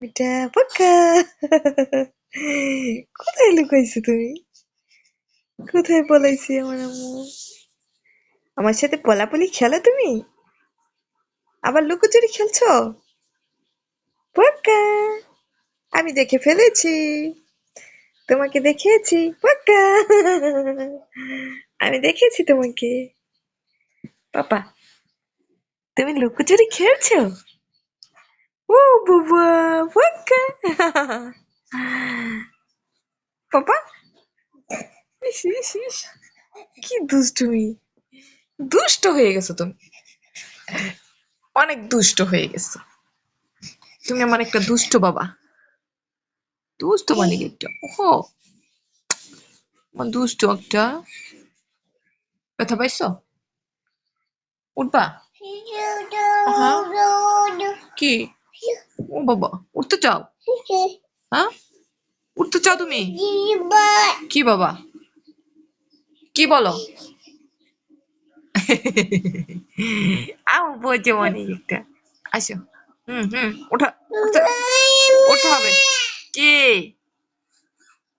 এটা পাক্কা। কোথায় লুকাইছো তুমি? কোথায় পলাইছি আমার আম্মু? আমার সাথে পলাপলি খেলো তুমি? আবার লুকোচুরি খেলছো? পাক্কা। আমি দেখে ফেলেছি। তোমাকে দেখেছি পাক্কা। আমি দেখেছি তোমাকে। পাপা, তুমি লুকোচুরি খেলছো? ও বাবা, পাক্কা। পাপা, ইস ইস ইস, কি দুষ্টুমি! দুষ্ট হয়ে গেছো তুমি, অনেক দুষ্ট হয়ে গেছো তুমি। আমার একটা দুষ্ট বাবা, দুষ্ট মানে কি একটা, ওহো, আমার দুষ্ট একটা। ব্যথা পাইছো? উঠবা? হ্যাঁ, কি? ও বাবা, উঠতে চাও? হ্যাঁ, উঠতে চাও তুমি? কি বাবা, কি বলো? আমার বোঝে অনেক একটা। আসো, ওঠা, উঠতে হবে। কি?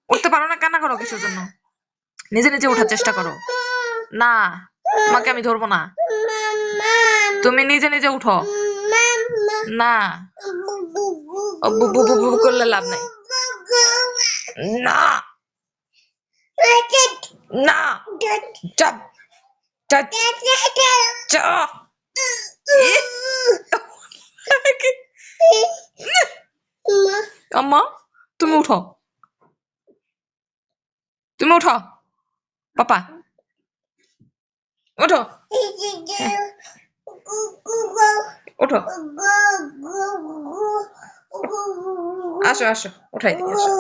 উঠতে পারো না, কান্না করো কিসের জন্য? নিজে নিজে ওঠার চেষ্টা করো। না, তোমাকে আমি ধরবো না। তুমি নিজে নিজে উঠো। না, বু বু বু বু করলে লাভ নাই। না, না, চাপ চাপ চাপ। আম্মা, তুমি উঠো, তুমি উঠো। পাপা, উঠো, উঠো, আসো আসো, উঠাই দিই, আসো।